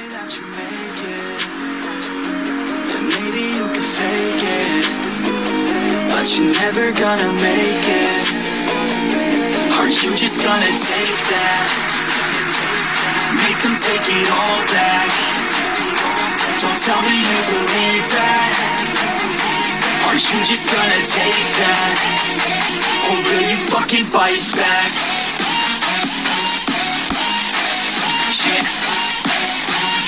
that you make it, and maybe you can fake it, but you're never gonna make it. Aren't you just gonna take that? Make them take it all back. Don't tell me you believe that. Aren't you just gonna take that? Or will you fucking fight back? Yeah.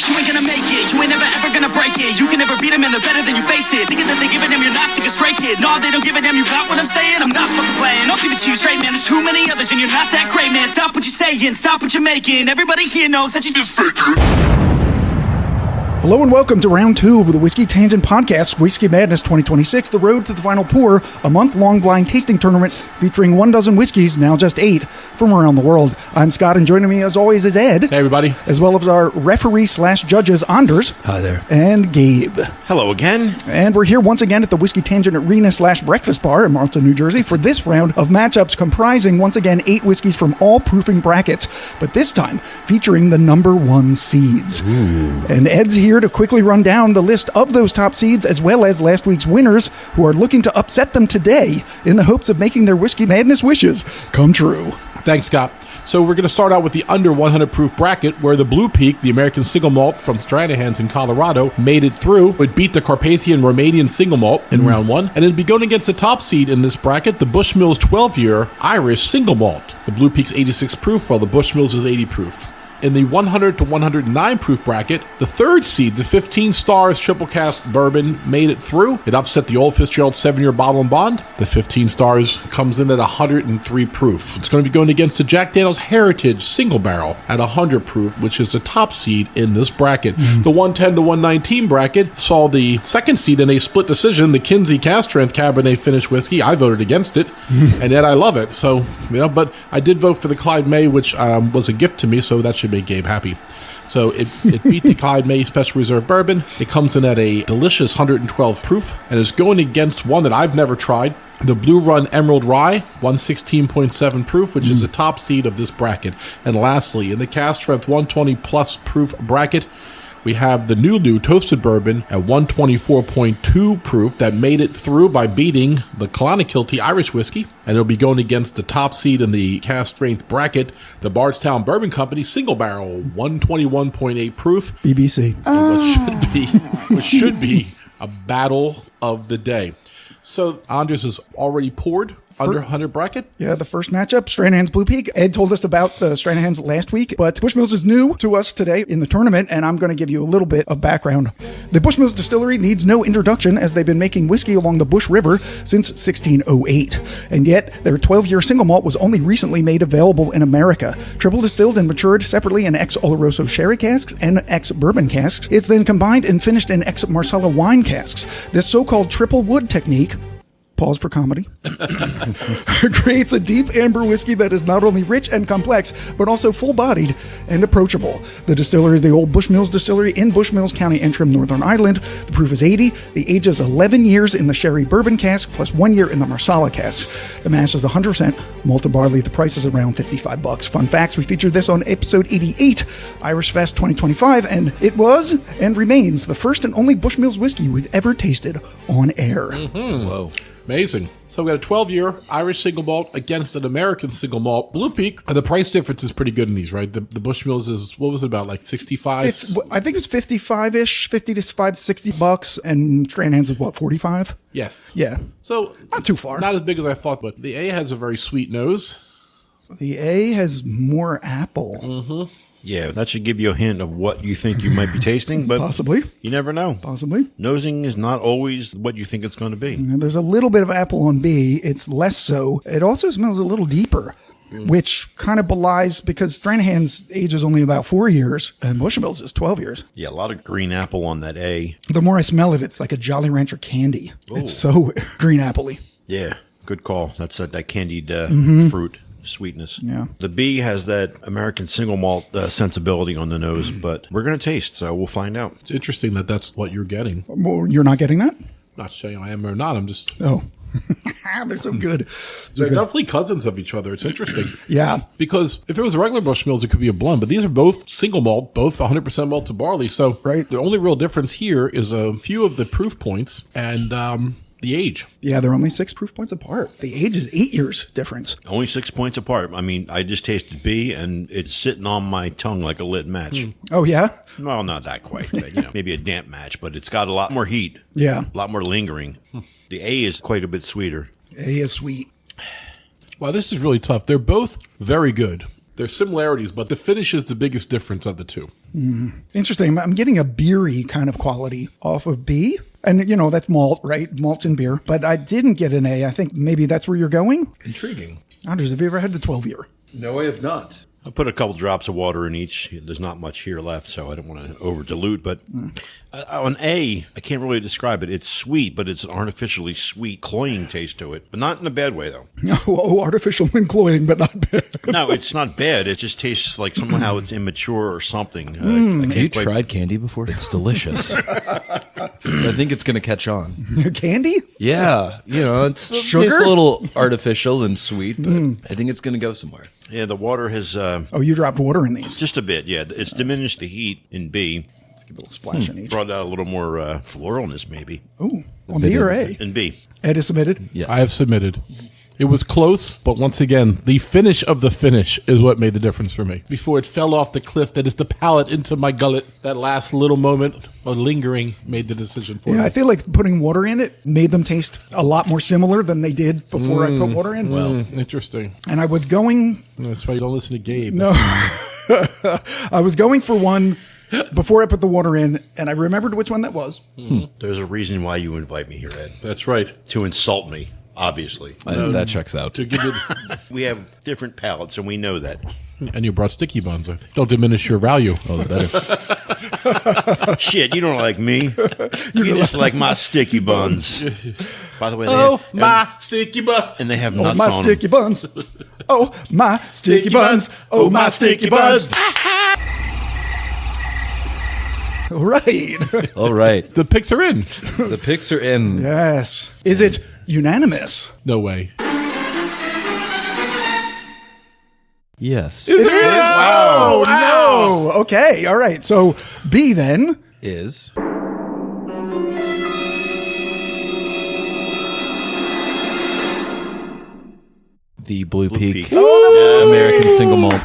You ain't gonna make it, you ain't never ever gonna break it. You can never beat them and they're better than you face it. Thinking that they give a damn, you're not thinking straight, kid. No, they don't give a damn, you got what I'm saying? I'm not fucking playing, I'll give it to you straight, man. There's too many others and you're not that great, man. Stop what you're saying, stop what you're making. Everybody here knows that you just fake it. Hello and welcome to round 2 of the Whiskey Tangent Podcast, Whiskey Madness 2026, The Road to the Final Pour, a month-long blind tasting tournament featuring 1 dozen whiskeys, now just 8, from around the world. I'm Scott, and joining me as always is Ed. Hey everybody. As well as our referee/judges, Anders. Hi there. And Gabe. Hello again. And we're here once again at the Whiskey Tangent Arena/Breakfast Bar in Marlton, New Jersey for this round of matchups comprising, once again, 8 whiskeys from all proofing brackets, but this time featuring the number 1 seeds. Ooh. And Ed's here to quickly run down the list of those top seeds as well as last week's winners who are looking to upset them today in the hopes of making their Whiskey Madness wishes come true. Thanks, Scott. So we're going to start out with the under 100 proof bracket where the Blue Peak, the American single malt from Stranahan's in Colorado, made it through. It beat the Carpathian Romanian single malt in round 1. And it'd be going against the top seed in this bracket, the Bushmills 12-year Irish single malt. The Blue Peak's 86 proof while the Bushmills is 80 proof. In the 100 to 109 proof bracket, the third seed, the 15 stars triple cask bourbon, made it through. It upset the Old Fitzgerald 7-year bottle and bond. The 15 stars comes in at 103 proof. It's going to be going against the Jack Daniel's Heritage single barrel at 100 proof, which is the top seed in this bracket. The 110 to 119 bracket saw the second seed in a split decision, the Kinsey Cask Strength Cabernet Finish whiskey. I voted against it, and yet I love it. So, but I did vote for the Clyde May, which was a gift to me, so that should make Gabe happy. So it beat the Clyde May Special Reserve Bourbon. It comes in at a delicious 112 proof and is going against one that I've never tried, the Blue Run Emerald Rye, 116.7 proof, which is the top seed of this bracket. And lastly, in the Cask Strength 120 plus proof bracket, we have the Nulu Toasted Bourbon at 124.2 proof that made it through by beating the Clonakilty Irish Whiskey. And it'll be going against the top seed in the cask strength bracket, the Bardstown Bourbon Company Single Barrel, 121.8 proof. BBC. Which should be a battle of the day. So Anders has already poured under 100 bracket? Yeah, the first matchup, Stranahan's Blue Peak. Ed told us about the Stranahan's last week, but Bushmills is new to us today in the tournament, and I'm going to give you a little bit of background. The Bushmills distillery needs no introduction as they've been making whiskey along the Bush River since 1608. And yet, their 12-year single malt was only recently made available in America. Triple distilled and matured separately in ex-Oloroso sherry casks and ex-bourbon casks. It's then combined and finished in ex-Marsala wine casks. This so-called triple wood technique, pause for comedy, creates a deep amber whiskey that is not only rich and complex, but also full-bodied and approachable. The distillery is the old Bushmills distillery in Bushmills County, Antrim, Northern Ireland. The proof is 80. The age is 11 years in the sherry bourbon cask, plus 1 year in the Marsala cask. The mash is 100% malted barley. The price is around $55. Fun facts, we featured this on episode 88, Irish Fest 2025, and it was and remains the first and only Bushmills whiskey we've ever tasted on air. Whoa. Amazing. So we got a 12-year Irish single malt against an American single malt Blue Peak. And the price difference is pretty good in these, right? The Bushmills is, what was it about, like 65? I think it's 55-ish, 50 to $60, and Stranahan's is what, 45? Yes. Yeah. So not too far. Not as big as I thought, but the A has a very sweet nose. The A has more apple. Mm-hmm. Yeah, that should give you a hint of what you think you might be tasting, but possibly. You never know. Possibly. Nosing is not always what you think it's going to be. And there's a little bit of apple on B. It's less so. It also smells a little deeper, which kind of belies because Stranahan's age is only about 4 years and Bushmills is 12 years. Yeah, a lot of green apple on that A. The more I smell it, it's like a Jolly Rancher candy. Ooh. It's so green apple-y. Yeah, good call. That's that candied fruit. Sweetness. Yeah. The B has that American single malt sensibility on the nose, but we're going to taste, so we'll find out. It's interesting that that's what you're getting. Well, you're not getting that? Not saying I am or not. I'm just... Oh. They're so good. They're definitely cousins of each other. It's interesting. Yeah. Because if it was a regular Bushmills, it could be a blend, but these are both single malt, both 100% malted barley. So Right. the only real difference here is a few of the proof points and the age. Yeah, they're only 6 proof points apart. The age is 8 years difference. Only 6 points apart. I mean, I just tasted B, and it's sitting on my tongue like a lit match. Oh, yeah? Well, not that quite, but, maybe a damp match, but it's got a lot more heat. Yeah. A lot more lingering. The A is quite a bit sweeter. A is sweet. Wow, this is really tough. They're both very good. There's similarities, but the finish is the biggest difference of the two. Interesting. I'm getting a beery kind of quality off of B. And, that's malt, right? Malt's in beer. But I didn't get an A. I think maybe that's where you're going. Intriguing. Anders, have you ever had the 12-year? No, I have not. I put a couple drops of water in each. There's not much here left, so I don't want to over dilute. But on A, I can't really describe it. It's sweet, but it's an artificially sweet, cloying taste to it. But not in a bad way, though. Oh, artificial and cloying, but not bad. No, it's not bad. It just tastes like somehow it's immature or something. Have you tried candy before? It's delicious. I think it's going to catch on. Candy? Yeah. It's Sugar? tastes a little artificial and sweet, but I think it's going to go somewhere. Yeah, the water has Oh, you dropped water in these. just a bit. Yeah, it's diminished the heat in B. Let's give a little splash in each. Brought out a little more floralness, maybe. Ooh, on B or A? In B. Ed is submitted. Yes. I have submitted. It was close, but once again, the finish of the finish is what made the difference for me. Before it fell off the cliff, that is the palate into my gullet. That last little moment of lingering made the decision for me. Yeah, I feel like putting water in it made them taste a lot more similar than they did before I put water in. Interesting. And I was going... That's why you don't listen to Gabe. No. I was going for one before I put the water in, and I remembered which one that was. There's a reason why you invite me here, Ed. That's right. To insult me, obviously. That checks out. To give you We have different palates, and we know that. and you brought sticky buns. Don't diminish your value. Oh, the better. Shit, you don't like me. You just like my sticky buns. By the way, My sticky buns. and they have Oh, nuts my on sticky them. buns. Oh, my sticky Sticky buns. buns. Oh, my sticky buns. Right. All right. The picks are in. The picks are in. Yes. Is it unanimous? No way. Yes. It is. Wow. No. Okay. All right. So B then. Is the Blue Peak, Peak. American single malt.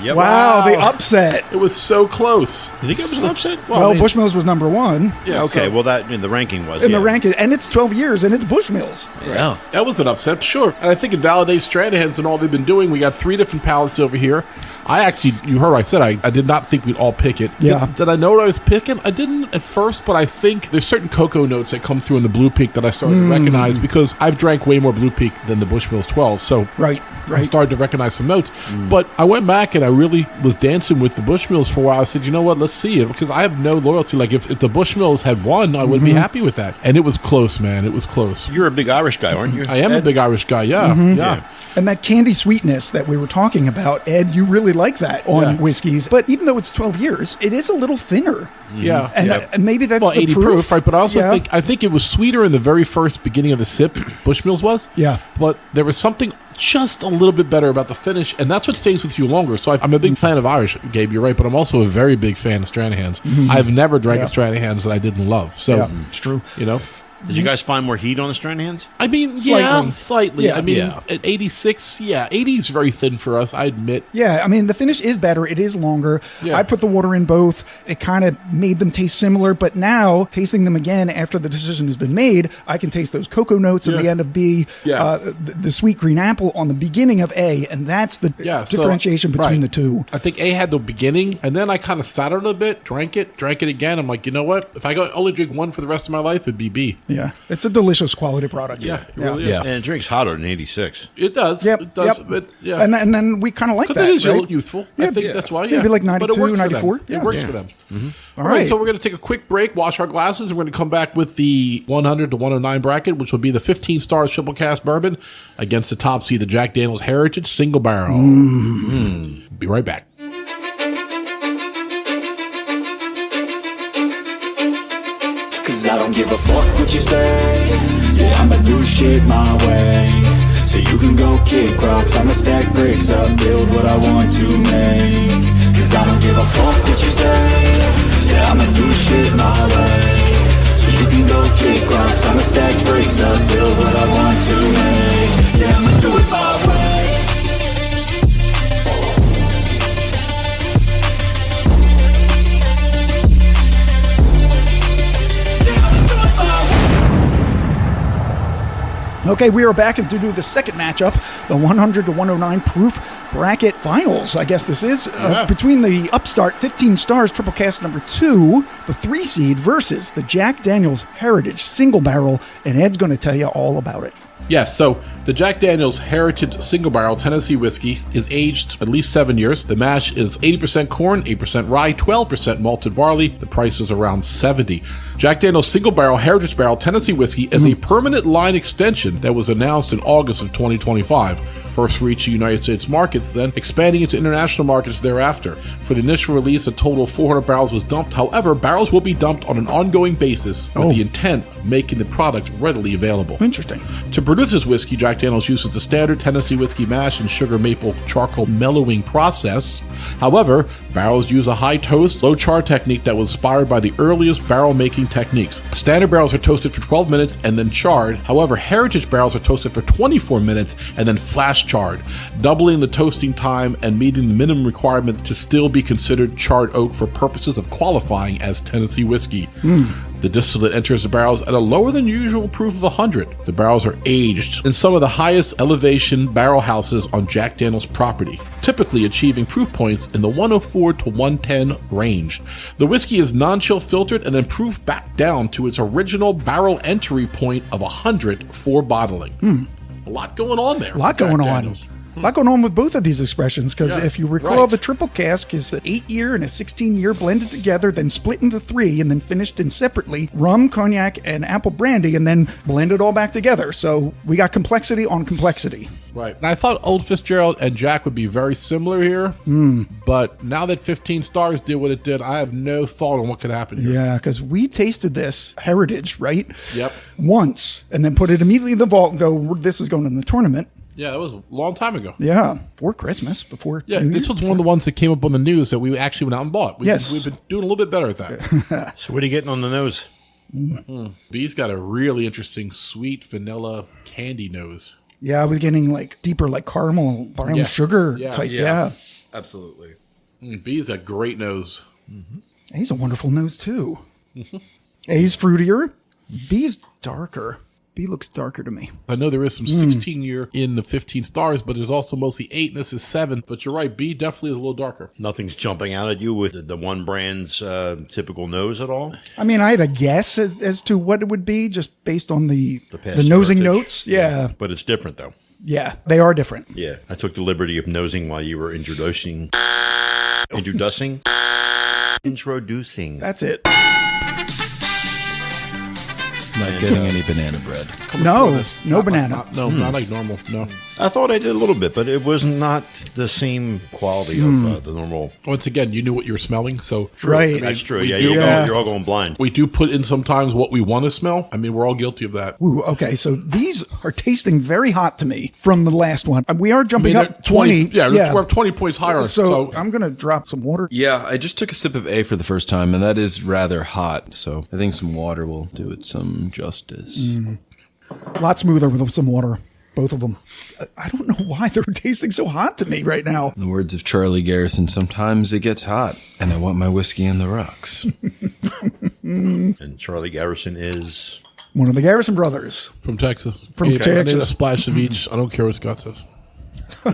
Yep. Wow. The upset. It was so close. You think it was an upset? Well, I mean- Bushmills was number one Yeah, Okay, so well, that in the ranking was. in the yeah. ranking, and it's 12 years, and it's Bushmills. Yeah. that was an upset, sure. And I think it validates Stranahan's and all they've been doing. We got 3 different palettes over here. I actually, you heard what I said, I did not think we'd all pick it. Yeah. Did I know what I was picking? I didn't at first, but I think there's certain cocoa notes that come through in the Blue Peak that I started to recognize because I've drank way more Blue Peak than the Bushmills 12. So Right. I Right. started to recognize some notes. But I went back and I really was dancing with the Bushmills for a while. I said, you know what, let's see it. Because I have no loyalty. Like if the Bushmills had won, I would be happy with that. And it was close, man. It was close. You're a big Irish guy, aren't you? I am a big Irish guy, yeah. Yeah. And that candy sweetness that we were talking about, Ed, you really like that on Yeah. whiskeys. But even though it's 12 years, it is a little thinner. Yeah. And, yeah. and maybe that's Well, the 80 proof, right? But I also Yeah. think it was sweeter in the very first beginning of the sip. Bushmills was, Yeah. But there was something just a little bit better about the finish, and that's what stays with you longer. So I'm a big fan of Irish, Gabe. You're right, but I'm also a very big fan of Stranahan's. I've never drank a Stranahan's that I didn't love. So Yeah, it's true. you know. Did you guys find more heat on the Stranahans? I mean, Slightly. slightly. Yeah. I mean, Yeah. at 86, 80 is very thin for us, I admit. Yeah, I mean, the finish is better. It is longer. Yeah. I put the water in both. It kind of made them taste similar, but now, tasting them again after the decision has been made, I can taste those cocoa notes at Yeah. the end of B, Yeah. the sweet green apple on the beginning of A, and that's the Yeah, so- differentiation between right. the two. I think A had the beginning, and then I kind of sat on it a bit, drank it again. I'm like, you know what? If I only drink one for the rest of my life, it'd be B. Yeah, it's a delicious quality product. Yeah, it really is. Yeah. And it drinks hotter than 86. It does. Yep, It does. yep. But yeah. And then we kind of like Because that, it is a right? little youthful. I Yeah, think yeah. that's why. Yeah, Yeah, be like but 92, it works 94. For them. Yeah. It works Yeah. for them. All All right. right. So we're going to take a quick break, wash our glasses, and we're going to come back with the 100 to 109 bracket, which will be the 15 stars triple cast bourbon against the top seed, the Jack Daniel's Heritage Single Barrel. Be right back. Cause Cause I don't give a fuck what you say. Yeah, I'ma do shit my way. So you can go kick rocks, I'ma stack bricks up, build what I want to make. Cause I don't give a fuck what you say. Yeah, I'ma do shit my way. So you can go kick rocks, I'ma stack bricks up, build what I want to make. Yeah, I'ma do it my way. Okay, we are back and to do the second matchup, the 100 to 109 proof bracket finals. I guess this is between the upstart 15 stars triple cask number 2, the 3 seed versus the Jack Daniel's Heritage single barrel, and Ed's going to tell you all about it. Yes, so the Jack Daniel's Heritage Single Barrel Tennessee Whiskey is aged at least 7 years. The mash is 80% corn, 8% rye, 12% malted barley. The price is around $70. Jack Daniel's Single Barrel Heritage Barrel Tennessee Whiskey is a permanent line extension that was announced in August of 2025. First reaching United States markets, then expanding into international markets thereafter. For the initial release, a total of 400 barrels was dumped. However, barrels will be dumped on an ongoing basis with the intent of making the product readily available. Interesting. To produce this whiskey, Jack Daniel's uses the standard Tennessee whiskey mash and sugar maple charcoal mellowing process. However, barrels use a high toast, low char technique that was inspired by the earliest barrel making techniques. Standard barrels are toasted for 12 minutes and then charred. However, heritage barrels are toasted for 24 minutes and then flash charred, doubling the toasting time and meeting the minimum requirement to still be considered charred oak for purposes of qualifying as Tennessee whiskey. The distillate enters the barrels at a lower than usual proof of 100. The barrels are aged in some of the highest elevation barrel houses on Jack Daniel's property, typically achieving proof points in the 104 to 110 range. The whiskey is non-chill filtered and then proofed back down to its original barrel entry point of 100 for bottling. A lot going on there. A lot going on. A lot going on with both of these expressions, because if you recall, the triple cask is an 8-year and a 16-year blended together, then split into 3, and then finished in separately rum, cognac, and apple brandy, and then blended all back together. So we got complexity on complexity. Right. And I thought Old Fitzgerald and Jack would be very similar here, but now that 15 Stars did what it did, I have no thought on what could happen here. Yeah, because we tasted this Heritage, right? Yep. Once, and then put it immediately in the vault and go, this is going in the tournament. Yeah, that was a long time ago. Yeah, before Christmas, before. Yeah, this was one of the ones that came up on the news that we actually went out and bought. Yes. We've been doing a little bit better at that. So what are you getting on the nose? B's got a really interesting sweet vanilla candy nose. Yeah, I was getting like deeper, like caramel, brown sugar type. Yeah. Absolutely. B's got great nose. A's a wonderful nose too. A's fruitier. B is darker. B looks darker to me. I know there is some 16-year in the 15 Stars, but there's also mostly 8, and this is 7. But you're right, B definitely is a little darker. Nothing's jumping out at you with the one brand's typical nose at all? I mean, I have a guess as to what it would be just based on the past nosing heritage. notes. Yeah. But it's different, though. Yeah, they are different. Yeah. I took the liberty of nosing while you were introducing. Introducing. That's it. Not getting any banana bread. No banana. Not like normal. No. I thought I did a little bit, but it was not the same quality of the normal. Once again, you knew what you were smelling, so Right. That's true. we Yeah, do- you're all going blind. we do put in sometimes what we want to smell. I mean, we're all guilty of that. Ooh, okay, so these are tasting very hot to me from the last one. We are I jumping mean, up they're 20. we're 20 points higher. So I'm going to drop some water. Yeah, I just took a sip of A for the first time, and that is rather hot. So I think some water will do it some justice. A lot smoother with some water, both of them. I don't know why they're tasting so hot to me right now. In the words of Charlie Garrison, sometimes it gets hot, and I want my whiskey in the rocks. And Charlie Garrison is. One of the Garrison brothers. From Texas. From I Texas. need a splash of each. I don't care what Scott says. I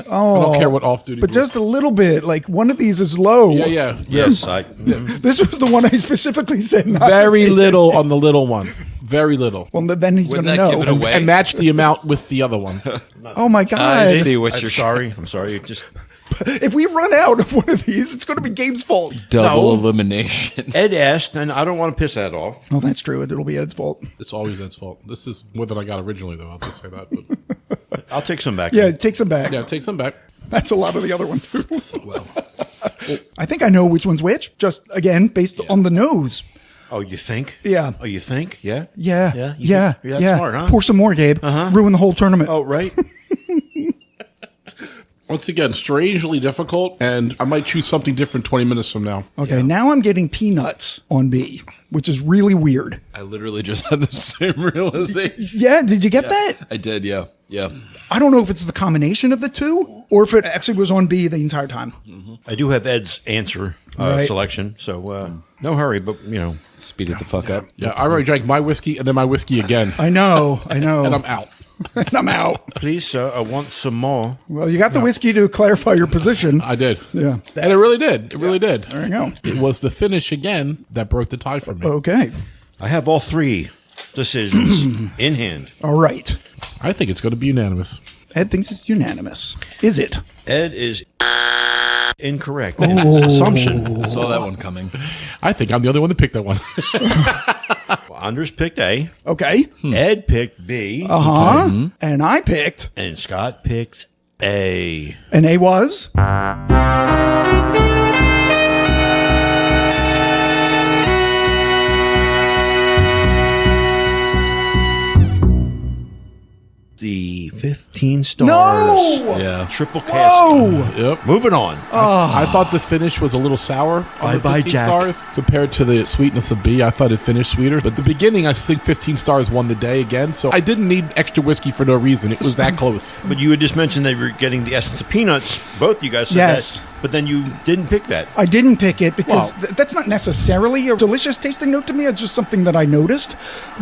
don't care what off-duty. But just a little bit. Like one of these is low. yeah. Yes, This was the one I specifically said not Very to take. little on the little one. Very little. Well, then he's going Wouldn't to that know. give it away? And match the amount with the other one. Oh my God. I see what I'm you're sorry. I'm sorry. Just If we run out of one of these, it's going to be Gabe's fault. Double No. elimination. Ed asked, and I don't want to piss Ed off. Oh, that's true. It'll be Ed's fault. It's always Ed's fault. This is more than I got originally, though. I'll just say that. But I'll take some back. Yeah, take some back. yeah, take some back. That's a lot of the other one. Well, I think I know which one's which. Just again, based on the nose. Oh, you think? Yeah. Oh, you think? Yeah? Yeah. Yeah? Yeah. You're that smart, huh? Pour some more, Gabe. Ruin the whole tournament. Oh, right. Once again, strangely difficult, and I might choose something different 20 minutes from now. Okay, now I'm getting peanuts on B, which is really weird. I literally just had the same realization. Yeah, did you get that? I did, yeah. Yeah. I don't know if it's the combination of the two or if it actually was on B the entire time. I do have Ed's answer Right. selection, so no hurry, but, Speed it the fuck up. Yeah, I already drank my whiskey and then my whiskey again, I know. and I'm out. And I'm out. please, I want some more. Well, you got the whiskey to clarify your position. I did. Yeah. And it really did. It really did. There you go. It was the finish again that broke the tie for me. Okay. I have all three decisions in hand. All right. I think it's going to be unanimous. Ed thinks it's unanimous. Is it? Ed is incorrect. in his assumption. I saw that one coming. I think I'm the only one that picked that one. Anders picked A. Okay. Ed picked B. Uh-huh. And I picked. And Scott picked A. And A was? The 15 stars. No! Yeah. Triple cask. Oh! Yep. Moving on. I thought the finish was a little sour on the Bye-bye, 15 Jack. stars compared to the sweetness of B. I thought it finished sweeter. But the beginning, I think 15 stars won the day again. So I didn't need extra whiskey for no reason. It was that close. But you had just mentioned that you were getting the essence of peanuts. Both you guys said Yes. that. But then you didn't pick that. I didn't pick it because Well- that's not necessarily a delicious tasting note to me. It's just something that I noticed.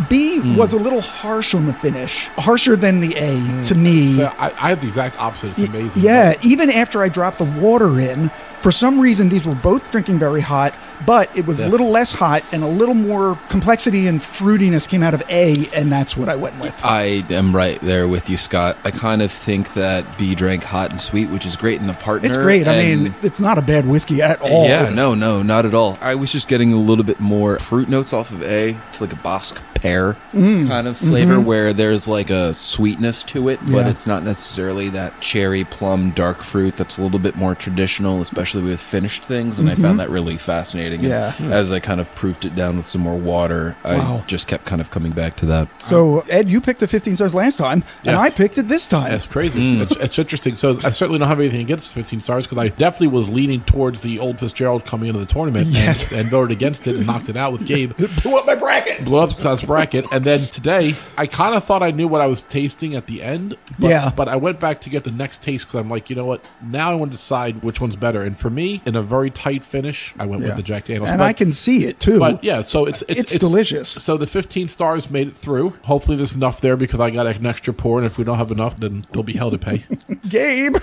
B was a little harsh on the finish, harsher than the A to me. So I have the exact opposite. It's amazing. Yeah, even after I dropped the water in, for some reason these were both drinking very hot, but it was a little less hot and a little more complexity and fruitiness came out of A, and that's what I went with. I am right there with you, Scott. I kind of think that B drank hot and sweet, which is great in a partner. It's great. I and- mean, it's not a bad whiskey at all. Yeah, no, not at all. I was just getting a little bit more fruit notes off of A. It's like a Basque pear kind of flavor where there's like a sweetness to it, but Yeah. it's not necessarily that cherry plum dark fruit that's a little bit more traditional, especially with finished things. And I found that really fascinating. And Yeah. as I kind of proofed it down with some more water, Wow. I just kept kind of coming back to that. So, Ed, you picked the 15 stars last time, and Yes. I picked it this time. That's crazy. It's interesting. So I certainly don't have anything against 15 stars because I definitely was leaning towards the old Fitzgerald coming into the tournament Yes. and voted against it and knocked it out with Gabe. Blew up my bracket. Blew up Scott's bracket. And then today, I kind of thought I knew what I was tasting at the end. But, Yeah. But I went back to get the next taste because I'm like, you know what? Now I want to decide which one's better. And for me, in a very tight finish, I went with the Jack Daniels. And But- I can see it, too. But yeah, so it's delicious. So the 15 stars made it through. Hopefully there's enough there because I got an extra pour, and if we don't have enough, then there'll be hell to pay. Gabe.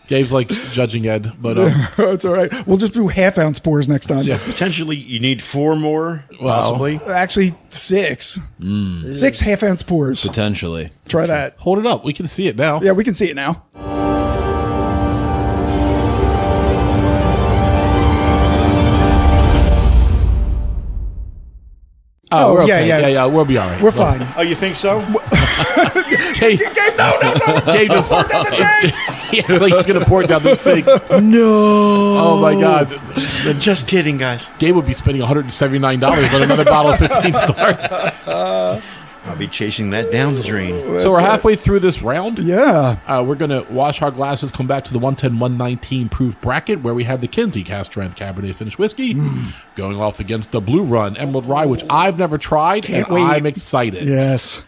Gabe's like judging Ed, but That's all right. We'll just do half-ounce pours next time. Yeah. Potentially, you need 4 more, possibly. Actually, 6. 6 half-ounce pours. Potentially. Try that. hold it up. We can see it now. Yeah, we can see it now. Oh, we're yeah, okay. yeah. We'll be all right. We're fine. Oh, you think so? Gabe, Gabe, no. Gabe just poured down the drain. Yeah, like he's gonna pour it down the sink. No. Oh my God. Just kidding, guys. Gabe would be spending $179 on another bottle of 15 stars. I'll be chasing that down the drain. So we're halfway through this round. Yeah. We're going to wash our glasses, come back to the 110-119 proof bracket where we have the Kinsey Cask Strength Cabernet Finished Whiskey going off against the Blue Run Emerald Rye, which I've never tried, Can't and wait. I'm excited. Yes.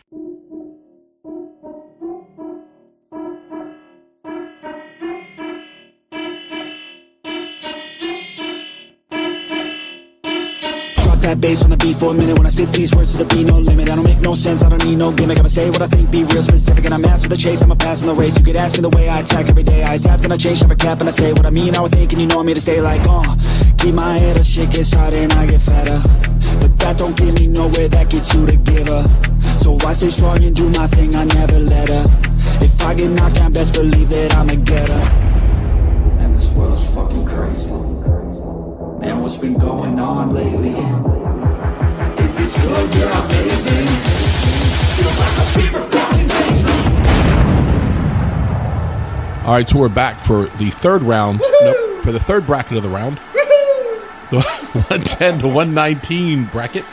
That bass on the beat for a minute when I spit these words to the beat, no limit. I don't make no sense, I don't need no gimmick. I'ma say what I think, be real specific, and I'm after the chase, I'm a pass in the race. You could ask me the way I attack every day. I adapt and I change, never cap, and I say what I mean. I would think, and you know I'm here to stay like, keep my head up, shit gets harder and I get fatter. But that don't get me nowhere, that gets you to give her. So I stay strong and do my thing, I never let her. If I get knocked down, best believe that I'ma get her. And this world's fucking crazy. Man, what's been going on lately? Is this good? You're amazing. Feels like a fever fucking dream. All right, so we're back for the third round. Nope, for the third bracket of the round. the 110 to 119 bracket.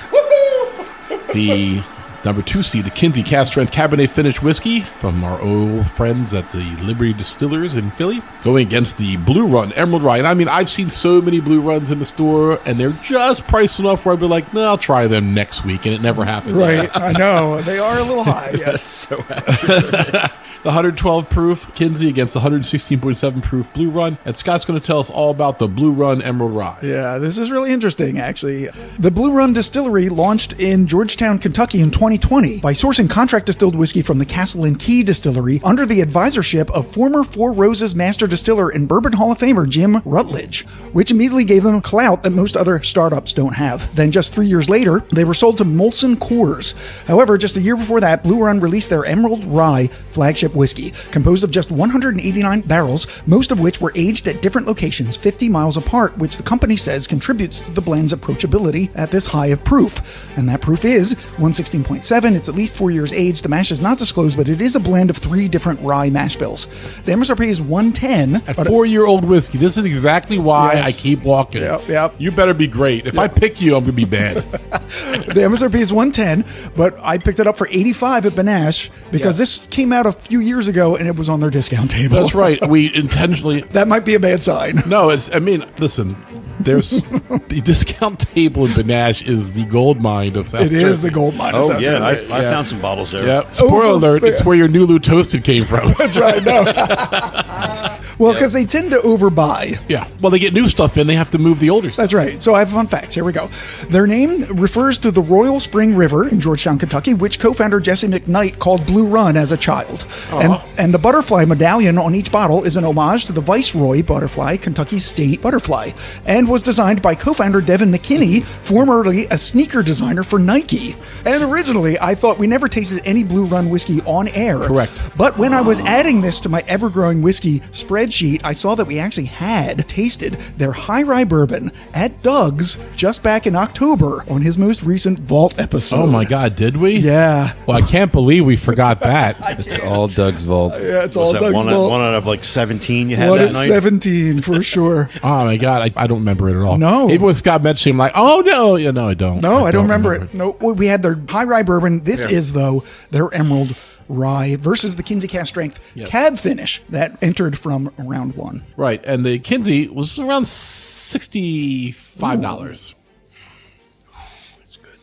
The number 2 seed, the Kinsey Cask Strength Cabernet Finish Whiskey from our old friends at the Liberty Distillers in Philly, going against the Blue Run Emerald Rye. And I mean, I've seen so many Blue Runs in the store, and they're just priced enough where I'd be like, no, I'll try them next week, and it never happens. Right. I know. They are a little high. Yes. So accurate. The 112 proof Kinsey against the 116.7 proof Blue Run. And Scott's going to tell us all about the Blue Run Emerald Rye. Yeah, this is really interesting, actually. The Blue Run Distillery launched in Georgetown, Kentucky in 2020 by sourcing contract distilled whiskey from the Castle and Key Distillery under the advisorship of former Four Roses Master Distiller and Bourbon Hall of Famer Jim Rutledge, which immediately gave them clout that most other startups don't have. Then just 3 years later, they were sold to Molson Coors. However, just a year before that, Blue Run released their Emerald Rye flagship whiskey, composed of just 189 barrels, most of which were aged at different locations 50 miles apart, which the company says contributes to the blend's approachability at this high of proof. And that proof is 116.7. It's at least 4 years aged. The mash is not disclosed, but it is a blend of 3 different rye mash bills. The MSRP is 110. At 4-year-old whiskey. This is exactly why Yes. I keep walking. Yep. You better be great. If I pick you, I'm going to be bad. The MSRP is 110, but I picked it up for 85 at Benash because this came out a few years ago and it was on their discount table. That's right. We intentionally... That might be a bad sign. No, listen, there's the discount table in Benash is the gold mine of South It Jersey. is the gold mine. of Oh, South yeah. Jersey. I found some bottles there. Yeah. Spoiler alert, it's where your Nulu Toasted came from. That's right. No. Well, because they tend to overbuy. Yeah. Well, they get new stuff in. They have to move the older stuff. That's right. So I have fun facts. Here we go. Their name refers to the Royal Spring River in Georgetown, Kentucky, which co-founder Jesse McKnight called Blue Run as a child. And the butterfly medallion on each bottle is an homage to the Viceroy butterfly, Kentucky's state butterfly, and was designed by co-founder Devin McKinney, formerly a sneaker designer for Nike. And originally, I thought we never tasted any Blue Run whiskey on air. Correct. But when I was adding this to my ever-growing whiskey spreadsheet, I saw that we actually had tasted their high rye bourbon at Doug's just back in October on his most recent Vault episode. Oh, my God. Did we? Yeah. Well, I can't believe we forgot that. It's all Doug's vault. Yeah, it's Was all that Doug's one Vault. out of like 17 you had One that of night? 17 for sure. Oh, my God. I don't remember it at all. No. Even when Scott mentioned, I'm like, oh, no. Yeah, no, I don't. No, I don't remember it. No, we had their high rye bourbon. This is, though, their Emerald Rye versus the Kinsey Cask Strength Cab Finish that entered from round 1. Right. And the Kinsey was around $65. That's good.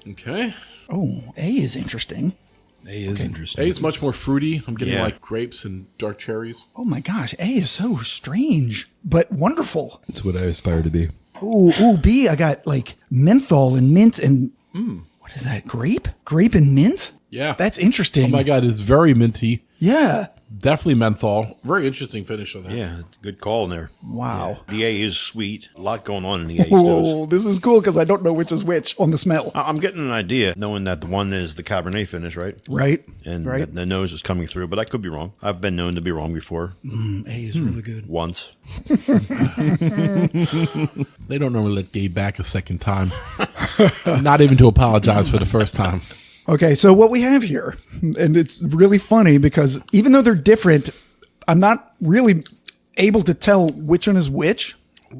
Okay. Oh, A is interesting. A is interesting. A is much more fruity. I'm getting Yeah. like grapes and dark cherries. Oh my gosh, A is so strange, but wonderful. That's what I aspire to be. Ooh, B, I got like menthol and mint and what is that? Grape and mint? Yeah. That's interesting. Oh my God, it's very minty. Yeah. Definitely menthol. Very interesting finish on that. Yeah, good call in there. Wow. The A is sweet. A lot going on in the A Whoa, stills. this is cool because I don't know which is which on the smell. I'm getting an idea, knowing that the one is the Cabernet finish, right? Right. And right. the nose is coming through, but I could be wrong. I've been known to be wrong before, A is really good. once. They don't normally let Gabe back a second time. Not even to apologize for the first time. Okay, so what we have here, and it's really funny because even though they're different, I'm not really able to tell which one is which.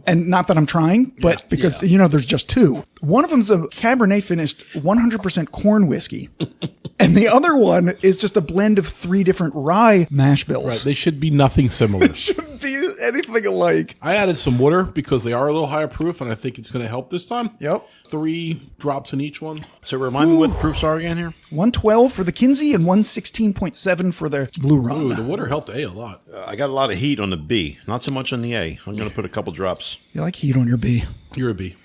And not that I'm trying, but because, there's just two. One of them's a Cabernet finished 100% corn whiskey. And the other one is just a blend of 3 different rye mash bills. Right. They should be nothing similar. Shouldn't be anything alike. I added some water because they are a little higher proof, and I think it's going to help this time. Yep. 3 drops in each one. So remind me what the proofs are again here? 112 for the Kinsey and 116.7 for the Blue Run. Ooh, the water helped A a lot. I got a lot of heat on the B, not so much on the A. I'm going to put a couple drops. You like heat on your B. You're a B.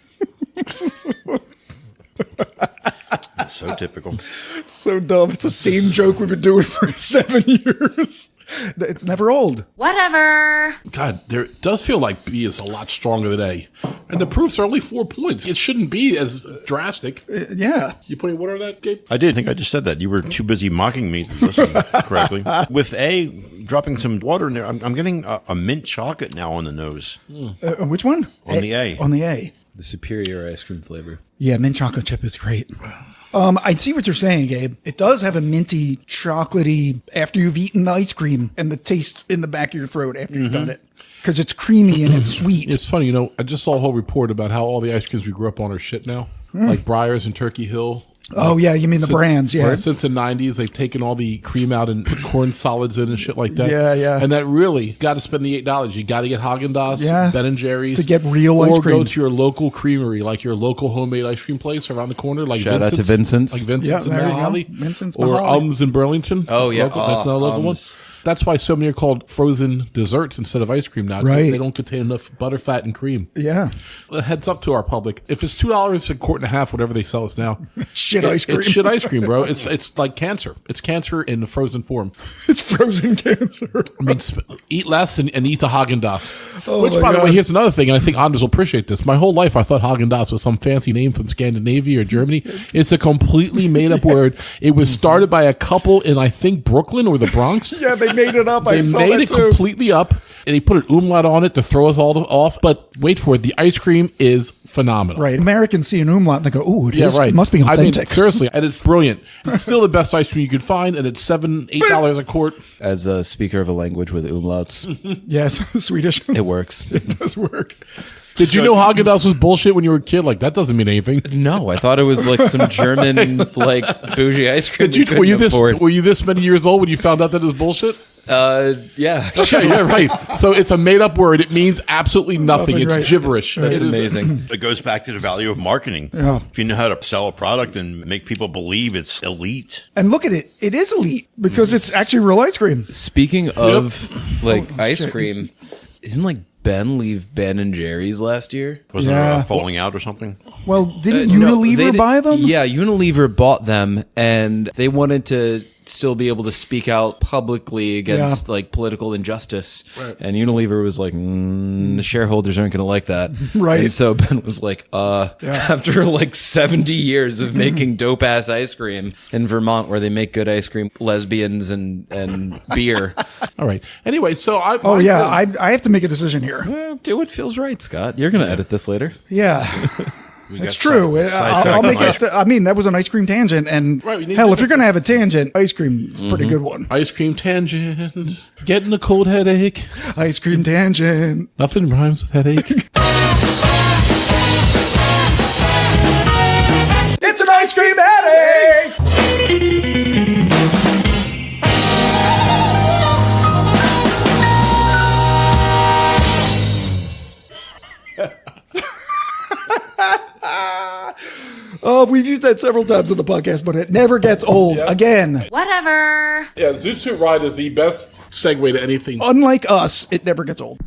So typical. So dumb. It's the same joke we've been doing for 7 years. It's never old. Whatever. God, there does feel like B is a lot stronger than A. And the proofs are only 4 points. It shouldn't be as drastic. Yeah. You putting water on that, Gabe? I did think I just said that. You were too busy mocking me to listen correctly. With A, dropping some water in there, I'm getting a mint chocolate now on the nose. Which one? On the A. On the A. The superior ice cream flavor. Yeah, mint chocolate chip is great. I see what you're saying, Gabe. It does have a minty, chocolatey after you've eaten the ice cream and the taste in the back of your throat after you've done it. Because it's creamy and it's sweet. It's funny, I just saw a whole report about how all the ice creams we grew up on are shit now. Like Breyers and Turkey Hill. Oh, yeah, you mean the brands, yeah. Right, since the 90s, they've taken all the cream out and put corn solids in and shit like that. Yeah. And that really, got to spend the $8. You got to get Haagen-Dazs, Ben & Jerry's. To get real ice cream. Or go to your local creamery, like your local homemade ice cream place around the corner. Like Shout out to Vincent's. Like Vincent's and there you go. Mahali. Vincent's Or Mahali. Ums in Burlington. Oh, yeah. Local, that's not a local one. That's why so many are called frozen desserts instead of ice cream now. Right. They don't contain enough butter, fat, and cream. Yeah. Heads up to our public. If it's $2 a quart and a half, whatever they sell us now. Shit ice cream. It's shit ice cream, bro. It's like cancer. It's cancer in the frozen form. It's frozen cancer. I mean, eat less and eat the Haagen-Dazs. Oh Which, my by the God. way, here's another thing, and I think Anders will appreciate this. My whole life, I thought Haagen-Dazs was some fancy name from Scandinavia or Germany. It's a completely made-up word. It was started by a couple in, I think, Brooklyn or the Bronx. Yeah, they made it up. I They saw made that it too. completely up, and they put an umlaut on it to throw us all off. But wait for it. The ice cream is phenomenal. Right. Americans see an umlaut and they go, ooh, it is. It must be I authentic. mean, seriously, and it's brilliant. It's still the best ice cream you could find, and it's $7-8 a quart. As a speaker of a language with umlauts, Yes, Swedish. it works. It does work. Did you know Haagen-Dazs was bullshit when you were a kid? Like, that doesn't mean anything. No, I thought it was like some German, like, bougie ice cream. Were you this many years old when you found out that it was bullshit? Yeah. Yeah, right. So it's a made-up word. It means absolutely nothing. Nothing, It's right. gibberish. That's It is- amazing. It goes back to the value of marketing. Yeah. If you know how to sell a product and make people believe it's elite. And look at it. It is elite because it's actually real ice cream. Speaking of, like, ice cream, didn't, like, Ben leave Ben & Jerry's last year? Wasn't Yeah. there a falling out or something? Well, didn't No, Unilever they did- buy them? Yeah, Unilever bought them, and they wanted to still be able to speak out publicly against like political injustice. Right. And Unilever was like, the shareholders aren't going to like that. Right. And so Ben was like, after like 70 years of making dope ass ice cream in Vermont, where they make good ice cream, lesbians and beer. All right. Anyway, so I. Oh, yeah. I have to make a decision here. Well, do what feels right, Scott. You're going to edit this later. Yeah. We It's got true. sidetracked I'll make on it. I mean, that was an ice cream tangent. And Right, we need hell, to if you're do going to have a tangent, ice cream is a pretty good one. Ice cream tangent. Getting a cold headache. Ice cream tangent. Nothing rhymes with headache. It's an ice cream headache. Oh, we've used that several times on the podcast, but it never gets old. Yeah. Again, Whatever. Yeah, Zoot Suit Ride is the best segue to anything. unlike us, it never gets old.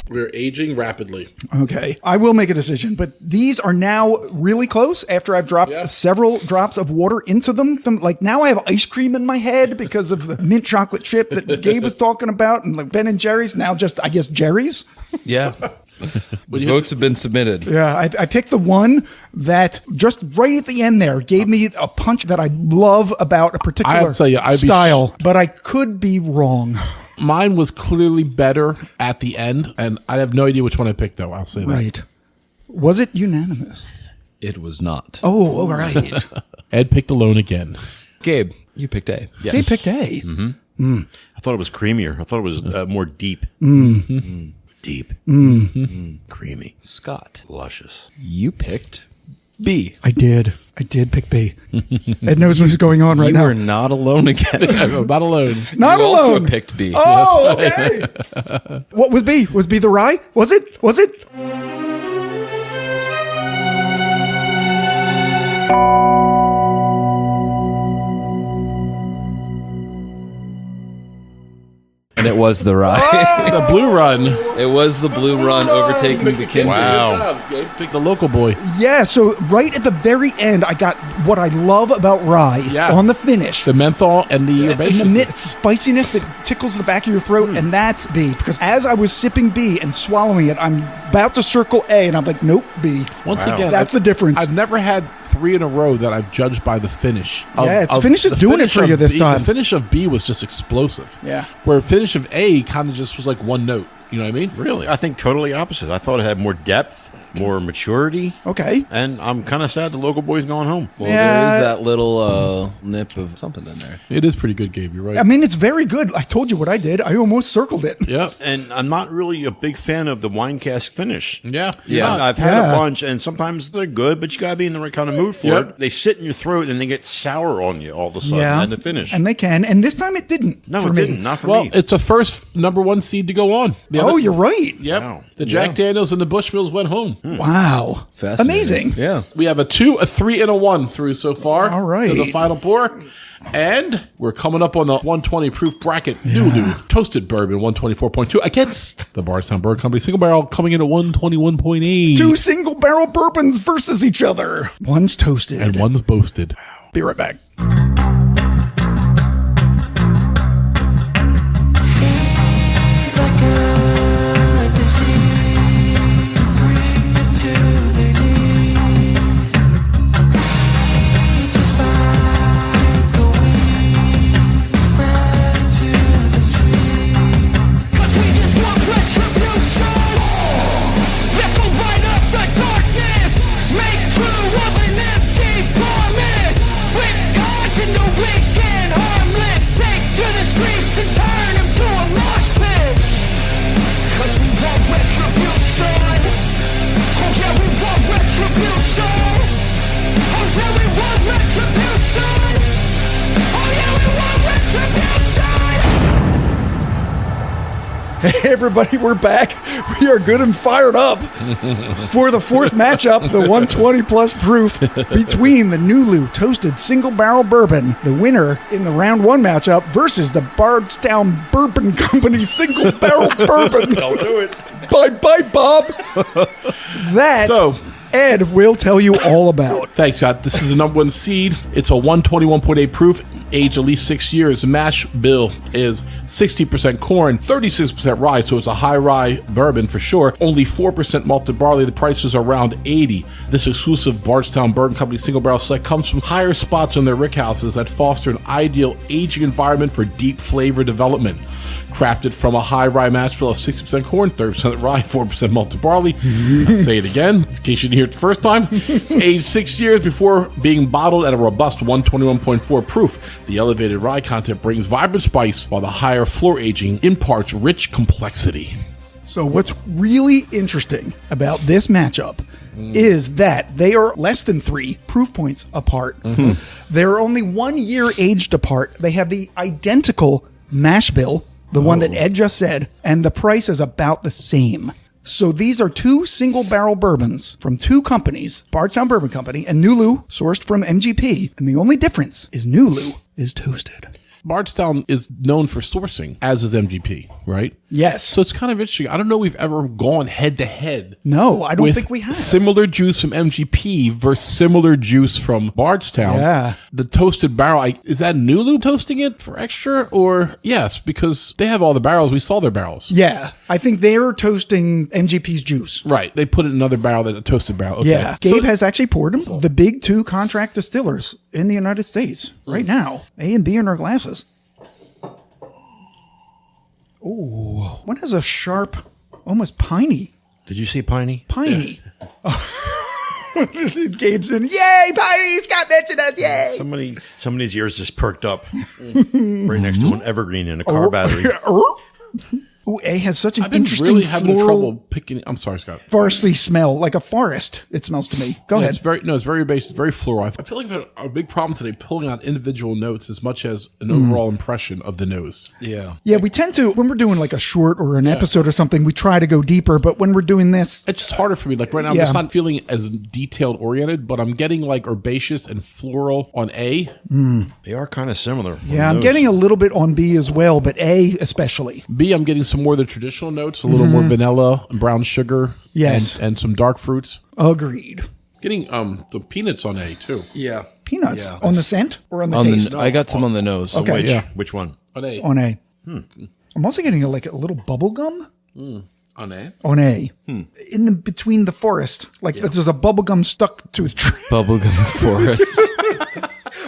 We're aging rapidly. Okay. I will make a decision, but these are now really close after I've dropped Yeah. several drops of water into them. Like now I have ice cream in my head because of the mint chocolate chip that Gabe was talking about and like Ben and Jerry's. Now just, I guess, Jerry's. Yeah. The votes have been submitted. Yeah. I picked the one that just right at the end there gave me a punch that I love about a I particular have to tell you, I'd be style, but I could be wrong. Mine was clearly better at the end, and I have no idea which one I picked, though. I'll say that. Right. Was it unanimous? It was not. Oh, all right. Ed picked alone again. Gabe, you picked A. Yes. They picked A. I thought it was creamier. I thought it was more deep. Deep. Creamy. Scott, Luscious. you picked B. I did pick B. Ed knows what's going on right You now. were not alone again. I'm not alone. Not you alone. also picked B. Oh, okay. What was B? Was B the rye? Was it? Was it? And it was the rye. The Blue Run. It was the blue run overtaking the Kinsey. Wow. Good job, Gabe. Pick the local boy. Yeah, so right at the very end, I got what I love about rye Yeah. on the finish. The menthol and the And the herbaceous. mint spiciness that tickles the back of your throat, and that's B. Because as I was sipping B and swallowing it, I'm about to circle A, and I'm like, nope, B. Once Wow. again, That's the difference. I've never had 3 in a row that I've judged by the finish. Finish is the doing it finish for of you this B, time. The finish of B was just explosive. Yeah. Where finish of A kind of just was like one note. You know what I mean? Really? I think totally opposite. I thought it had more depth, more maturity. Okay. And I'm kind of sad the local boy's going home. Well, Yeah. there is that little nip of something in there. It is pretty good, Gabe. You're right. I mean, it's very good. I told you what I did. I almost circled it. Yep. And I'm not really a big fan of the wine cask finish. Yeah. Yeah. I've had Yeah. a bunch, and sometimes they're good, but you got to be in the right kind of mood for Yep. it. They sit in your throat, and they get sour on you all of a sudden at the finish. And they can. And this time it didn't. no, for it me. didn't. Not for Well, me. it's the first number 1 seed to go on. The Oh, other- you're right. Yep. Wow. The Jack Daniels and the Bushmills went home. Wow. Fascinating. Amazing. Yeah. We have a 2, a 3, and a 1 through so far. All right. To the final pour. And we're coming up on the 120 proof bracket. Nulu toasted bourbon 124.2 against the Bardstown Bourbon Company single barrel coming in at 121.8. 2 single barrel bourbons versus each other. One's toasted. And one's boasted. Be right back. Cause we just want retribution. Let's go right up the darkness. Make true of an empty promise. Flip gods into weak and harmless. Take to the streets and turn them to a mosh pit. Cause we want retribution. Oh yeah, we want retribution. Oh yeah, we want retribution. Oh yeah, we want retribution. Hey, everybody, we're back. We are good and fired up for the fourth matchup, the 120 plus proof between the Nulu toasted single barrel bourbon, the winner in the round 1 matchup, versus the Bardstown Bourbon Company single barrel bourbon. Don't do it. Bye, Bob. That So- Ed will tell you all about. Thanks, Scott. This is the number 1 seed. It's a 121.8 proof, aged at least 6 years. The mash bill is 60% corn, 36% rye, so it's a high rye bourbon for sure. Only 4% malted barley. The prices are around 80. This exclusive Bardstown Bourbon Company single barrel select comes from higher spots in their rickhouses that foster an ideal aging environment for deep flavor development. Crafted from a high rye mash bill of 60% corn, 30% rye, 4% malted barley. I'll say it again, in case you didn't hear it the first time. It's aged 6 years before being bottled at a robust 121.4 proof. The elevated rye content brings vibrant spice, while the higher floor aging imparts rich complexity. So what's really interesting about this matchup is that they are less than 3 proof points apart. They're only 1 year aged apart. They have the identical mash bill, the one that Ed just said, and the price is about the same. So these are 2 single barrel bourbons from 2 companies, Bardstown Bourbon Company and Nulu, sourced from MGP. And the only difference is Nulu is toasted. Bardstown is known for sourcing, as is MGP, right? Yes. So it's kind of interesting. I don't know if we've ever gone head to head. No, I don't with think we have. Similar juice from MGP versus similar juice from Bardstown. Yeah. The toasted barrel, is that Nulu toasting it for extra? Or yes, because they have all the barrels. We saw their barrels. Yeah, I think they're toasting MGP's juice. Right. They put it in another barrel than a toasted barrel. Okay. Yeah, Gabe has actually poured them. The big 2 contract distillers in the United States right now. A and B in our glasses. Ooh, one has a sharp, almost piney. Did you see Piney? Piney. Gabe's been, yay, piney! Scott mentioned us, yay! Somebody's ears just perked up right next to an evergreen in a car battery. Ooh, A has such an I've been interesting really having floral, trouble picking. I'm sorry, Scott. forestry smell, like a forest. It smells to me. Go Yeah, ahead. it's very base. It's very floral. I feel like I've had a big problem today pulling out individual notes as much as an overall impression of the nose. Yeah. Yeah, we tend to, when we're doing like a short or an episode or something, we try to go deeper. But when we're doing this, It's just harder for me. Like right now, I'm Yeah. just not feeling as detailed oriented, but I'm getting like herbaceous and floral on A. They are kind of similar. yeah, I'm getting a little bit on B as well, but A especially. B, I'm getting some more of the traditional notes, a little more vanilla, brown sugar, Yes. and some dark fruits. Agreed. Getting some peanuts on A too. Yeah. Peanuts Yeah. on the scent or on the On taste? I got some on the nose. Okay. Which one? On A. On A. I'm also getting a little bubble gum On A. on A. In the, between the forest. Like there's a bubble gum stuck to a tree. Bubblegum forest.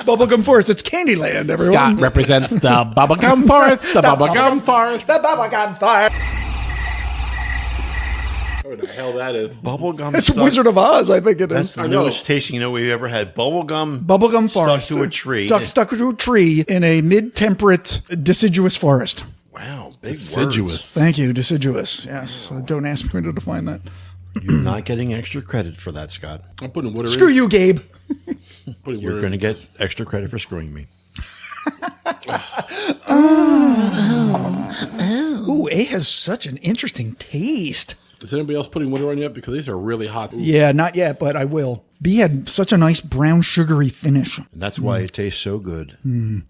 Bubblegum forest. It's Candyland, everyone. Scott represents the bubblegum forest. The bubblegum forest. The bubblegum forest. What the hell that is? Bubblegum It's stuck. Wizard of Oz, I think it That's is. the newest tasting we've ever had. Bubblegum Forest. stuck to a tree. Stuck to a tree in a mid-temperate deciduous forest. Wow, big Deciduous. words. Thank you, deciduous. Yes, don't ask me to define that. You're not getting extra credit for that, Scott. I'm putting water Screw in. you, Gabe. Putting You're water going to in. get extra credit for screwing me. Ooh, A has such an interesting taste. Is anybody else putting water on yet? Because these are really hot. Ooh. Yeah, not yet, but I will. B had such a nice brown sugary finish. And that's why it tastes so good.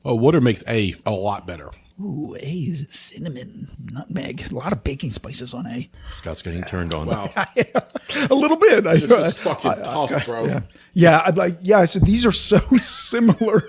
Oh, water makes A lot better. Ooh, A is cinnamon, nutmeg. A lot of baking spices on A. Scott's getting turned on. Wow. A little bit. This is fucking tough, bro. Yeah, I said these are so similar.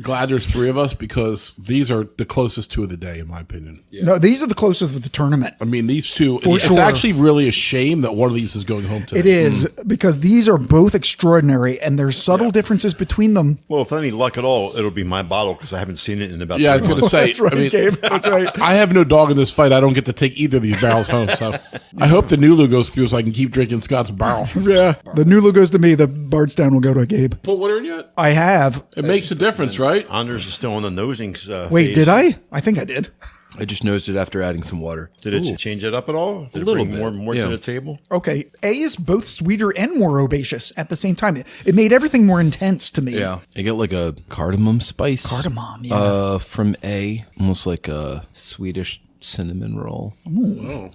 Glad there's three of us because these are the closest two of the day, in my opinion. No, these are the closest with the tournament. I mean, these two, For it's sure. actually really a shame that one of these is going home today. It is because these are both extraordinary, and there's subtle differences between them. Well, if any luck at all, it'll be my bottle because I haven't seen it in about Yeah, I was 3 going to months. say. That's right, I mean, Gabe. That's right. I have no dog in this fight. I don't get to take either of these barrels home. So I hope the Nulu goes through so I can keep drinking Scott's barrel. Yeah, the Nulu goes to me. The Bardstown will go to Gabe. Put water in yet? I have. It makes a difference, right? Anders is still on the nosing Wait, phase. did I? I think I did. I just nosed it after adding some water. Did it change it up at all? Did it little bring bit, more yeah. to the table? Okay, A is both sweeter and more herbaceous at the same time. It made everything more intense to me. Yeah. I get like a cardamom spice. Cardamom, yeah. From A. Almost like a Swedish cinnamon roll.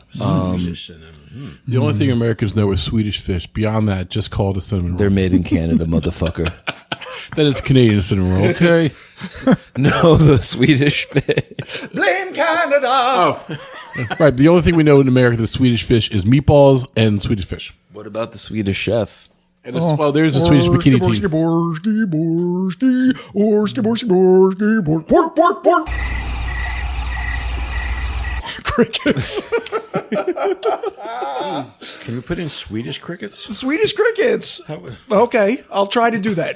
Swedish cinnamon. The only thing Americans know is Swedish fish. Beyond that, just call it a cinnamon roll. They're made in Canada, motherfucker. Then it's Canadian cinnamon roll, okay? No, the Swedish fish. Blame Canada. Oh. Right, the only thing we know in America that's Swedish fish is meatballs and Swedish fish. What about the Swedish chef? And well, there's the Swedish bikini team. Crickets. Can we put in Swedish crickets? Swedish crickets. That would- Okay, I'll try to do that.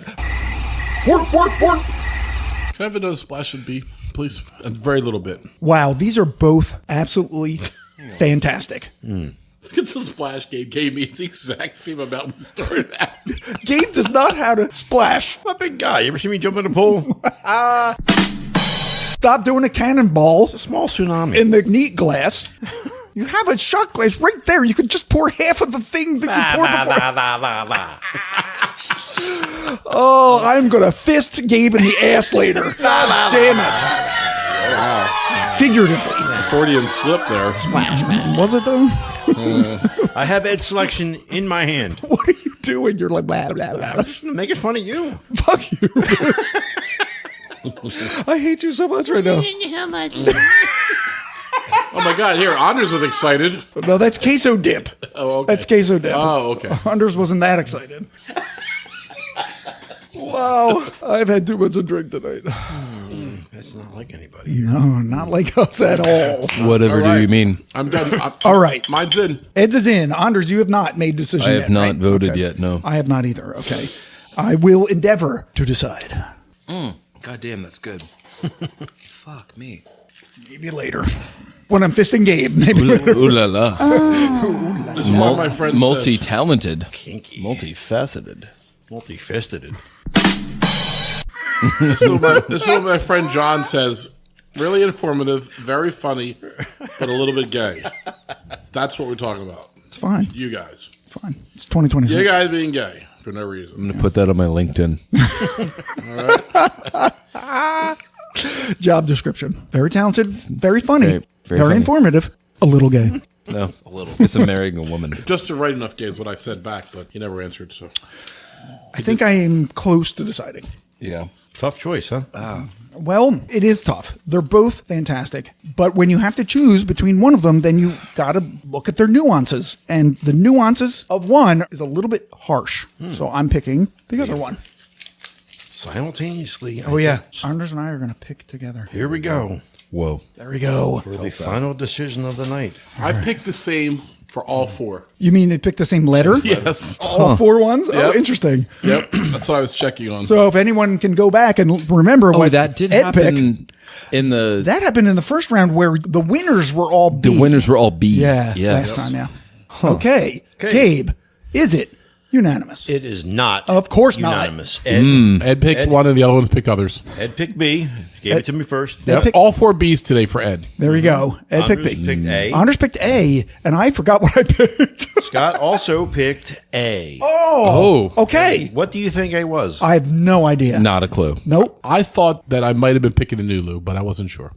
Work, work, work. Can I have another splash of B, please? A very little bit. Wow, these are both absolutely fantastic. Look at the splash Gabe gave me. It's the exact same amount we started at. Gabe does not know how to splash. I'm a big guy. You ever see me jump in a pool? Stop doing a cannonball A small tsunami. in the neat glass. You have a shot glass right there. You could just pour half of the thing that you poured before. Oh, I'm going to fist Gabe in the ass later. God damn it. Figuratively. Freudian slip there. Was it though? I have Ed's selection in my hand. What are you doing? You're like, blah, blah, blah. I'm just making fun of you. Fuck you, bitch. I hate you so much right now. Oh my God! Here, Anders was excited. No, that's queso dip. Oh, okay. That's queso dip. Oh, okay. Anders wasn't that excited. Wow, I've had too much to drink tonight. That's not like anybody. No, not like us at all. Whatever All do right. you mean? I'm done. All right. Mine's in. Ed's is in. Anders, you have not made a decision I yet, have not right? voted Okay. yet, no. I have not either. Okay. I will endeavor to decide. God damn, that's good. Fuck me. Maybe later. When I'm fisting Gabe. Maybe later. Ooh la la. This is what my friend says. Multi-talented. Kinky. Multifaceted. Multi-fisted. This is what my friend John says. Really informative, very funny, but a little bit gay. That's what we're talking about. It's fine. You guys. It's fine. It's 2026. You guys being gay for no reason. I'm going to put that on my LinkedIn. Job description. Very talented. Very funny. Very Very funny. informative. A little gay. No, a little. Guess I'm marrying a woman. Just to right enough gay is what I said back, but he never answered, so. I think I am close to deciding. Yeah. Tough choice, huh? Well, it is tough. They're both fantastic. But when you have to choose between one of them, then you got to look at their nuances. And the nuances of one is a little bit harsh. So I'm picking the other one. Simultaneously. Oh, yeah. Anders and I are going to pick together. Here we go. Whoa. There we go. For the final decision of the night. I picked the same for all four. You mean it picked the same letter? Yes. All four ones? Oh, Yep. interesting. Yep. That's what I was checking on. So if anyone can go back and remember Oh, what that did Ed happen picked, in the... that happened in the first round where the winners were all B. The winners were all B. Yeah. Yes. Last time, yeah. Okay. Gabe, is it unanimous? It is not. Of course not. unanimous. Ed Ed picked one and the other ones picked others. Ed picked B. Gave it to me first. Yep. All 4 B's today for Ed. There we go. Ed picked Anders B. picked A. Anders picked A, and I forgot what I picked. Scott also picked A. Oh. Okay. What do you think A was? I have no idea. Not a clue. Nope. I thought that I might have been picking the Nulu, but I wasn't sure.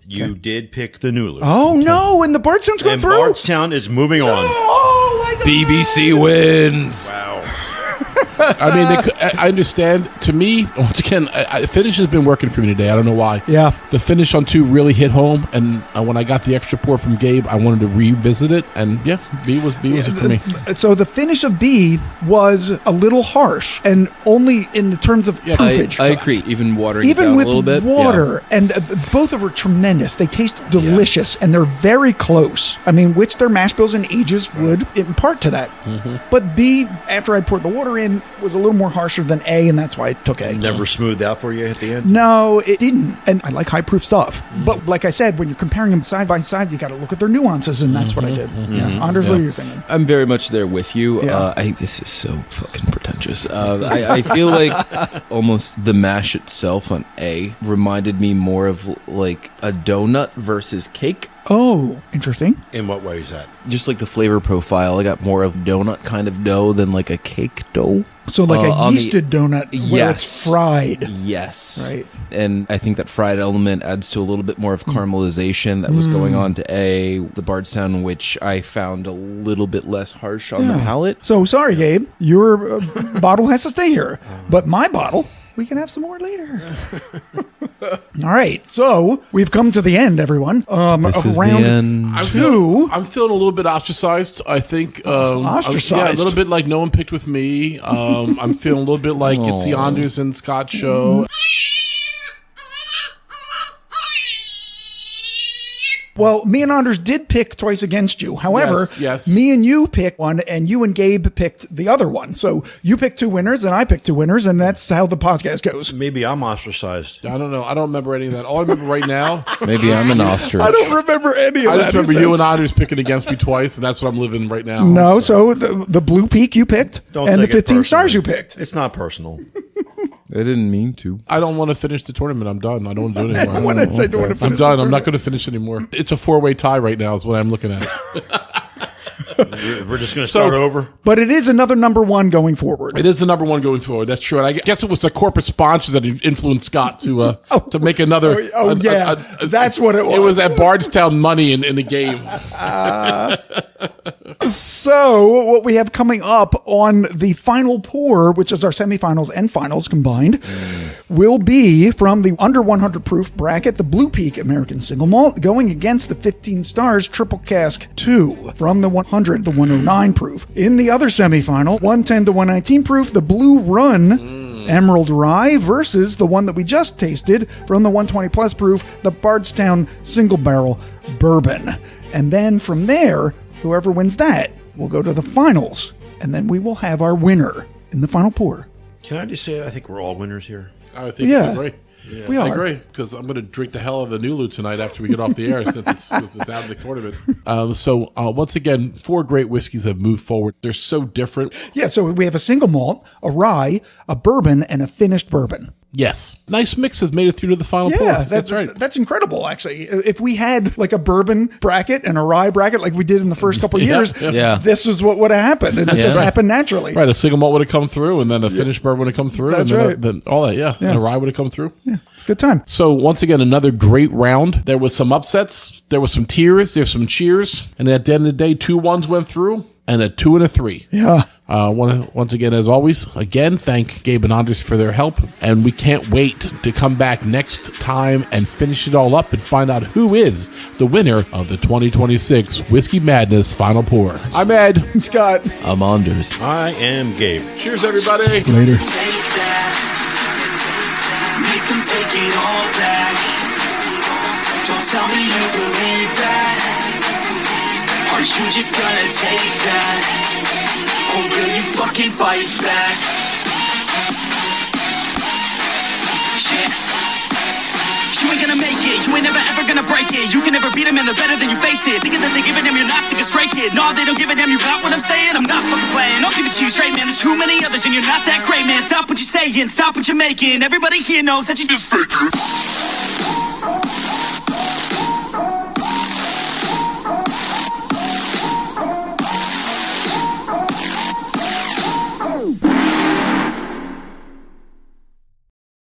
You did pick the Nulu. Oh, no. And the Bardstown's going And through. Bardstown is moving on. Oh, my God. BBC wins. Wow. I mean, I understand. To me, once again, finish has been working for me today. I don't know why. Yeah. The finish on 2 really hit home, and when I got the extra pour from Gabe, I wanted to revisit it, and yeah, B was it for me. So the finish of B was a little harsh, and only in the terms of proofage. I agree. Even watering it Even down with a little bit. water, and both of them are tremendous. They taste delicious, and they're very close. I mean, which their mash bills and ages would impart to that. Mm-hmm. But B, after I poured the water in, was a little more harsher than A, and that's why I took A. Never smoothed out for you at the end? No, it didn't. And I like high proof stuff. But like I said, when you're comparing them side by side, you got to look at their nuances, and that's what I did. Yeah. Anders, what are you thinking? I'm very much there with you. Yeah. This is so fucking pretentious. I feel like almost the mash itself on A reminded me more of like a donut versus cake. Oh, interesting. In what way is that? Just like the flavor profile, I got more of donut kind of dough than like a cake dough. So like a on the- yeasted donut where it's Yes. fried. Yes. Right. And I think that fried element adds to a little bit more of caramelization that was going on to A. The Bardstown, which I found a little bit less harsh on the palate. So sorry, Gabe. Your bottle has to stay here. But my bottle, we can have some more later. All right. So we've come to the end, everyone. This is the Round end. I'm two. I'm feeling a little bit ostracized. I think Ostracized? Yeah, a little bit like no one picked with me. I'm feeling a little bit like it's the Anders and Scott show. Well, me and Anders did pick twice against you. However, Yes. me and you picked one, and you and Gabe picked the other one. So you picked 2 winners, and I picked 2 winners, and that's how the podcast goes. Maybe I'm ostracized. I don't know. I don't remember any of that. All I remember right now, Maybe I'm an ostrich. I don't remember any of I that. just remember He you says. and Anders picking against me twice, and that's what I'm living right now. No, so the Blue Peak you picked, Don't and the take it 15 stars you personally. picked. It's not personal. I didn't mean to. I don't want to finish the tournament. I'm done. I don't want to do it anymore. I don't want to I'm finish done. the I'm not going to finish anymore. It's a 4-way tie right now is what I'm looking at. We're just going to start over. But it is another number 1 going forward. It is the number 1 going forward. That's true. And I guess it was the corporate sponsors that influenced Scott to make another. That's what it was. It was that Bardstown money in the game. So what we have coming up on the final pour, which is our semifinals and finals combined, will be from the under 100 proof bracket, the Blue Peak American Single Malt going against the 15 stars Triple Cask 2 from the 100 to 109 proof. In the other semifinal, 110 to 119 proof, the Blue Run Emerald Rye versus the one that we just tasted from the 120 plus proof, the Bardstown Single Barrel Bourbon. And then from there, whoever wins that will go to the finals, and then we will have our winner in the final pour. Can I just say I think we're all winners here? I think Yeah. I agree. We I are. agree because I'm going to drink the hell of the Nulu tonight after we get off the air since it's out of the tournament. So once again, 4 great whiskeys have moved forward. They're so different. Yeah, so we have a single malt, a rye, a bourbon, and a finished bourbon. Yes, nice mix has made it through to the final pour. Yeah, That's right. That's incredible, actually. If we had like a bourbon bracket and a rye bracket like we did in the first couple of years, Yeah. this was what would have happened, and it just right. happened naturally. Right, a single malt would have come through, and then a finished bourbon would have come through, That's and then, right. then all that, and a rye would have come through. Yeah, it's a good time. So once again, another great round. There was some upsets, there was some tears, there's some cheers, and at the end of the day, 2 1s went through, and a 2 and a 3. Yeah. Once again, as always, thank Gabe and Anders for their help, and we can't wait to come back next time and finish it all up and find out who is the winner of the 2026 Whiskey Madness Final Pour. I'm Ed. Scott. I'm Anders. I am Gabe. Cheers, everybody. Later. Take that, make them take it all back. Don't tell me you believe that. Aren't you just gonna take that? Or will you fucking fight back? ain't never ever gonna break it. You can never beat them and they're better than you face it. Thinking that they give a damn, you're not thinking straight, kid. No, they don't give a damn, you got what I'm saying? I'm not fucking playing, I'll give it to you straight, man. There's too many others and you're not that great, man. Stop what you're saying, stop what you're making. Everybody here knows that you just fake it.